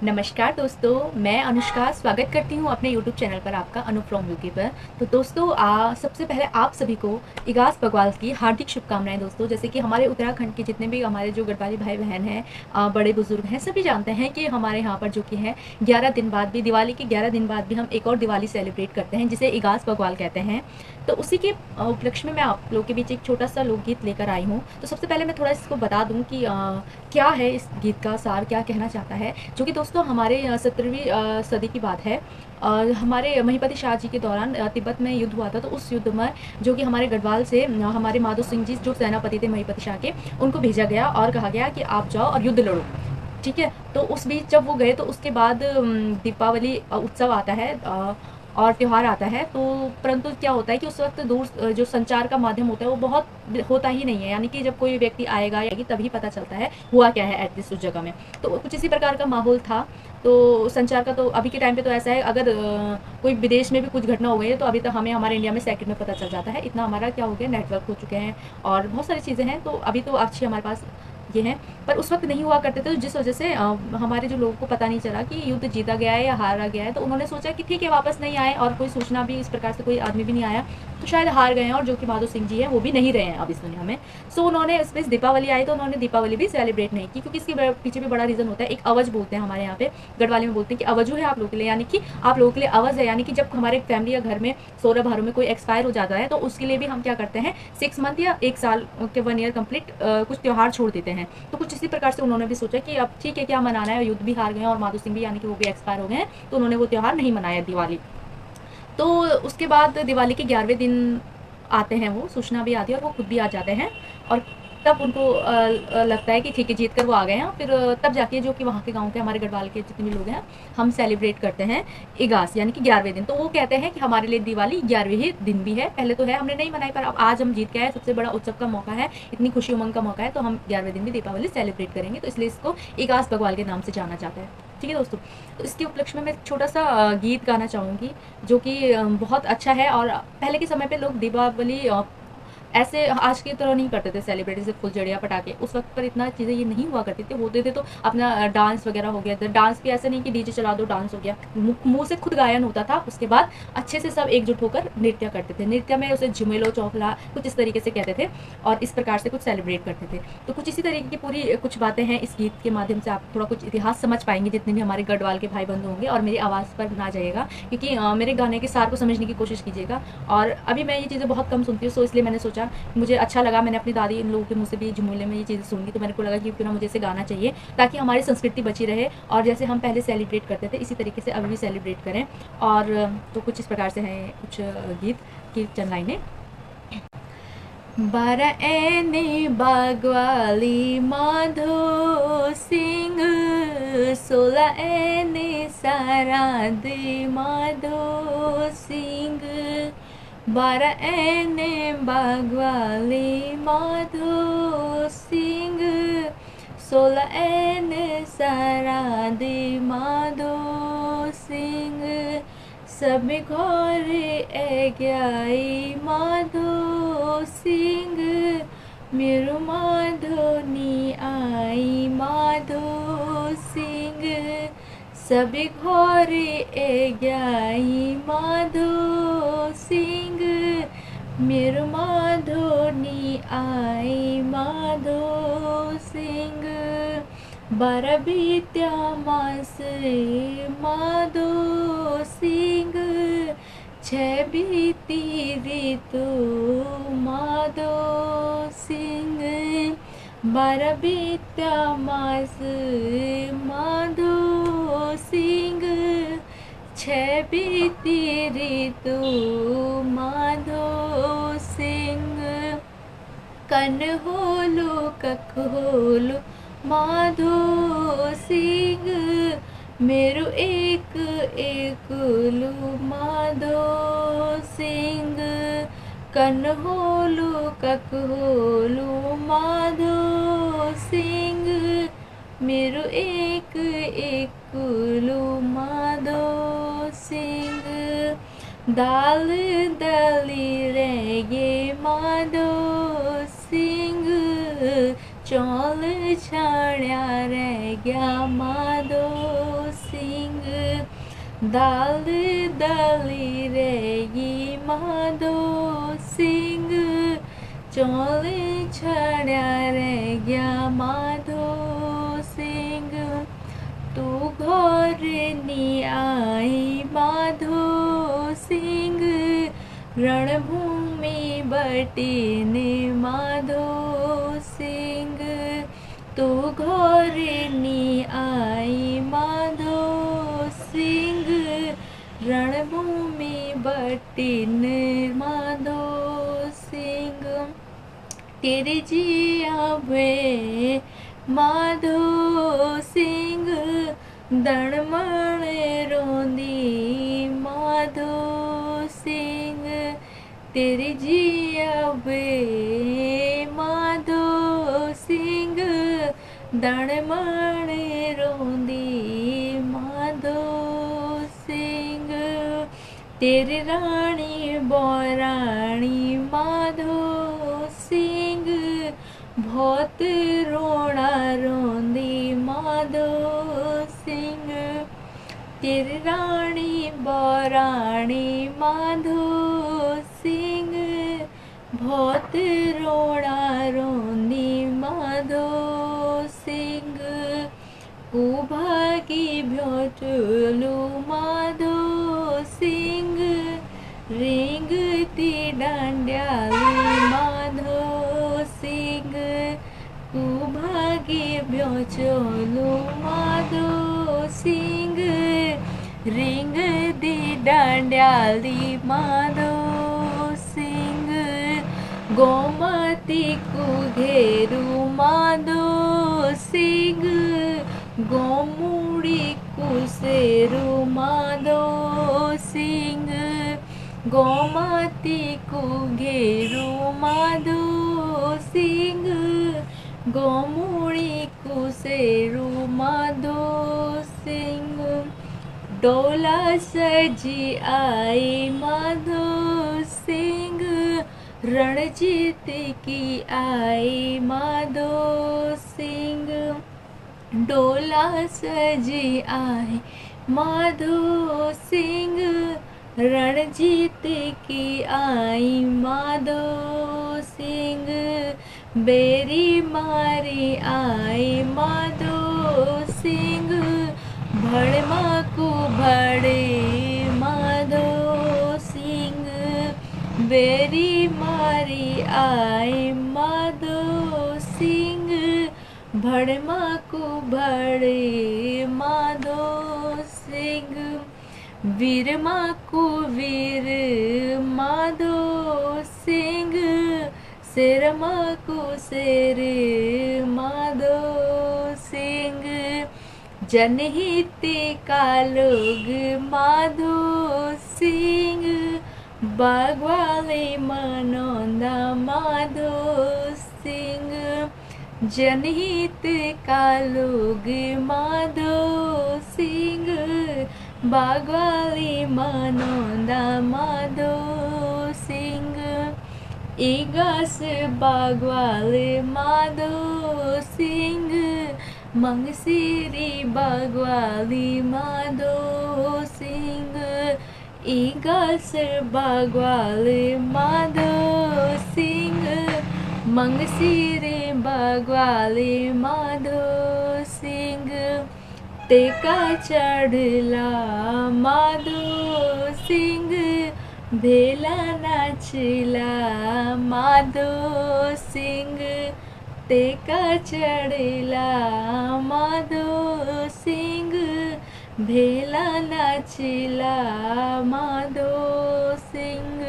नमस्कार दोस्तों, मैं अनुष्का स्वागत करती हूँ अपने यूट्यूब चैनल पर आपका अनु फ्रॉम यूके पर। तो दोस्तों सबसे पहले आप सभी को इगास बकवाल की हार्दिक शुभकामनाएं दोस्तों। जैसे कि हमारे उत्तराखंड के जितने भी हमारे जो गढ़वाली भाई बहन हैं, बड़े बुजुर्ग हैं, सभी जानते हैं कि हमारे यहाँ पर जो कि है 11 दिन बाद भी, दिवाली के 11 दिन बाद भी हम एक और दिवाली सेलिब्रेट करते हैं जिसे इगास बकवाल कहते हैं। तो उसी के उपलक्ष्य में मैं आप लोगों के बीच एक छोटा सा लोकगीत लेकर आई हूँ। तो सबसे पहले मैं थोड़ा इसको बता दूँ कि क्या है इस गीत का सार, क्या कहना चाहता है। जो कि दोस्तों हमारे 17वीं सदी की बात है। हमारे महिपति शाह जी के दौरान तिब्बत में युद्ध हुआ था। तो उस युद्ध में जो कि हमारे गढ़वाल से हमारे माधो सिंह जी जो सेनापति थे महिपति शाह के, उनको भेजा गया और कहा गया कि आप जाओ और युद्ध लड़ो। ठीक है। तो उस बीच जब वो गए तो उसके बाद दीपावली उत्सव आता है और त्यौहार आता है। तो परंतु क्या होता है कि उस वक्त दूर जो संचार का माध्यम होता है वो बहुत होता ही नहीं है। यानी कि जब कोई व्यक्ति आएगा या तभी पता चलता है हुआ क्या है एटलीस्ट उस जगह में। तो कुछ इसी प्रकार का माहौल था। तो संचार का तो अभी के टाइम पे तो ऐसा है, अगर कोई विदेश में भी कुछ घटना हो गई है तो अभी तक हमें हमारे इंडिया में सेकंड में पता चल जाता है। इतना हमारा क्या हो गया, नेटवर्क हो चुके हैं और बहुत सारी चीज़ें हैं। तो अभी तो अच्छी हमारे पास ये हैं, पर उस वक्त नहीं हुआ करते थे। तो जिस वजह से हमारे जो लोगों को पता नहीं चला कि युद्ध जीता गया है या हारा गया है, तो उन्होंने सोचा कि ठीक है वापस नहीं आए और कोई सूचना भी इस प्रकार से कोई आदमी भी नहीं आया, तो शायद हार गए हैं। और जो कि माधो सिंह जी हैं वो भी नहीं रहे हैं अब इस दुनिया में। सो उन्होंने इस बीच दीपावली आई तो उन्होंने दीपावली भी सेलिब्रेट नहीं की, क्योंकि इसके पीछे भी बड़ा रीज़न होता है। एक अवज बोलते हैं हमारे यहाँ पे, गढ़वाली में बोलते हैं कि अवजू है आप लोगों के लिए, यानी कि आप लोगों के लिए अवज है। यानी कि जब हमारे फैमिली या घर में 16 भारों में कोई एक्सपायर हो जाता है तो उसके लिए भी हम क्या करते हैं, 6 मंथ या 1 साल के 1 ईयर कंप्लीट कुछ त्यौहार छोड़ देते हैं। तो कुछ इसी प्रकार से उन्होंने भी सोचा कि अब ठीक है क्या मनाना है, युद्ध भी हार गए हैं और माधो सिंह भी यानी कि वो भी एक्सपायर हो गए हैं, तो उन्होंने वो त्यौहार नहीं मनाया दिवाली। तो उसके बाद दिवाली के 11वें दिन आते हैं, वो सूचना भी आती है और वो खुद भी आ जाते हैं। और तब उनको लगता है कि ठीक है जीत कर वो आ गए हैं। फिर तब जाके जो कि वहाँ के गांव के हमारे गढ़वाल के जितने भी लोग हैं, हम सेलिब्रेट करते हैं इगास यानी कि 11वें दिन। तो वो कहते हैं कि हमारे लिए दिवाली 11वें ही दिन भी है। पहले तो है हमने नहीं मनाई, पर अब आज हम जीत के आए, सबसे बड़ा उत्सव का मौका है, इतनी खुशी उमंग का मौका है, तो हम 11वें दिन भी दीपावली सेलिब्रेट करेंगे। तो इसलिए इसको इगास बकवाल के नाम से जाना जाता है। ठीक है दोस्तों। तो इसके उपलक्ष्य में मैं छोटा सा गीत गाना चाहूँगी जो कि बहुत अच्छा है। और पहले के समय पे लोग दीपावली ऐसे आज की तरह नहीं करते थे सेलिब्रेट, जैसे फुलझड़ियाँ पटाखे। उस वक्त पर इतना चीज़ें ये नहीं हुआ करती थी। होते थे तो अपना डांस वगैरह हो गया। डांस भी ऐसा नहीं कि डीजे चला दो डांस हो गया, मुंह से खुद गायन होता था। उसके बाद अच्छे से सब एकजुट होकर नृत्य करते थे। नृत्य में उसे झुमेलो चौफला कुछ इस तरीके से कहते थे और इस प्रकार से कुछ सेलिब्रेट करते थे। तो कुछ इसी तरीके की पूरी कुछ बातें हैं। इस गीत के माध्यम से आप थोड़ा कुछ इतिहास समझ पाएंगे, जितने भी हमारे गढ़वाल के भाई बंधु होंगे। और मेरी आवाज़ पर ना जाइएगा, क्योंकि मेरे गाने के सार को समझने की कोशिश कीजिएगा। और अभी मैं ये चीज़ें बहुत कम सुनती हूँ, सो इसलिए मैंने सोचा, मुझे अच्छा लगा, मैंने अपनी दादी इन लोगों के मुँह से भी झुमूले में ये चीज़ें सुनी, तो मेरे को लगा कि क्यों ना मुझे इसे गाना चाहिए, ताकि हमारी संस्कृति बची रहे और जैसे हम पहले सेलिब्रेट करते थे इसी तरीके से अभी भी सेलिब्रेट करें। और तो कुछ इस प्रकार से हैं कुछ गीत की चंद लाइनें। 12 ऐने बागवाली माधो सिंह, 16 ऐने साराद माधो सिंह। 12 ऐने बागवाली माधो सिंह, 16 ऐने साराद माधो सिंह। सब घर एग्याई माधो सिंह, मेरो माधोनी आई माधो सिंह। सब घर एग्याई माधो सिंह, मेरो माधोनी आई माधो सिंह। 12 बीत्या मास माधो सिंह, 6 बीती ऋतु माधो सिंह। 12 बीत्या मास माधो सिंह, 6 बीती ऋतु माधो सिंह। कन होलो कख होलो माधो सिंह, मेरो एक एकलु माधो सिंह। कन होलो कख होलो माधो सिंह, मेरो एक एकलु माधो सिंह। दाल दली रेगे माधो सिंह, चौल छाण्या रह गया माधो दाल दली रेगी माधो सिंह चोले छड़ा रह गया माधो सिंह तू घर नी आई माधो सिंह रणभूमि बटीने माधो सिंह तू घर नी आई माधो सिंह रणभूमि बटीने माधो सिंह तेरे जिया वे माधो सिंह दणमण रोंदी माधो सिंह तेरे जिया वे माधो सिंह दणमण रोंदी माधो सिंह तेरी रानी बोरानी माधो सिंह बहुत रोना रोंदी माधो सिंह तेरी रानी बोरानी माधो सिंह बहुत रोना रोंदी माधो सिंह कुभागी भ्योचलू माधो सिंह रेंगती डांड्याली माधो सिंह कुभागी भ्योचलू माधो सिंह रेंगती डांड्याली माधो सिंह गोमती को घेरू माधो सिंह गोमुड़ी कुसेरू माधो सिंह गोमती को घेरू माधो सिंह गोमुड़ी कुसेरू माधो सिंह डोला सजी आई माधो सिंह रणजीत की आई माधो सिंह डोला सजी आई माधो सिंह रणजीत की आई माधो सिंह बेरी मारी आई माधो सिंह भड़मा को भड़े माधो सिंह बेरी मारी आई माधो सिंह भड़मा को भड़े माधो सिंह वीरमा को वीर माधो सिंह सिरमा को शेर माधो सिंह जनहित का लोग माधो सिंह बागवाले मनोंदा माधो सिंह जनहित का लोग माधो सिंह बागवाले मनोंदा माधो सिंह इगास बागवाले माधो सिंह मंगसिरी बागवाली माधो सिंह इगास बागवाले माधो सिंह मंगसिरी बागवाले माधो सिंह टेका चढ़ला माधो सिंह भेला नाचला माधो सिंह टेका चढ़ला माधो सिंह भेला नाचला माधो सिंह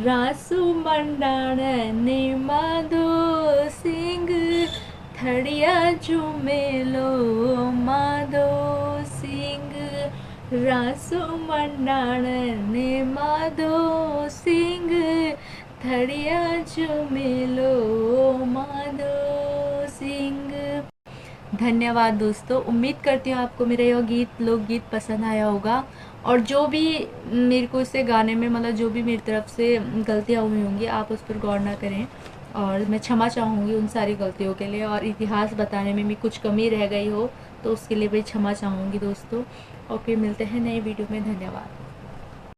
रासु मंडाण ने माधो सिंह थड़िया झूमेलो माधो सिंह रासु मंडाण ने माधो सिंह थड़िया झूमेलो माधो सिंह। धन्यवाद दोस्तों, उम्मीद करती हूँ आपको मेरा यह गीत लोकगीत पसंद आया होगा। और जो भी मेरे को इसे गाने में मतलब जो भी मेरी तरफ से गलतियाँ हुई होंगी आप उस पर गौर ना करें और मैं क्षमा चाहूँगी उन सारी गलतियों के लिए। और इतिहास बताने में भी कुछ कमी रह गई हो तो उसके लिए भी क्षमा चाहूँगी दोस्तों। और फिर मिलते हैं नए वीडियो में। धन्यवाद।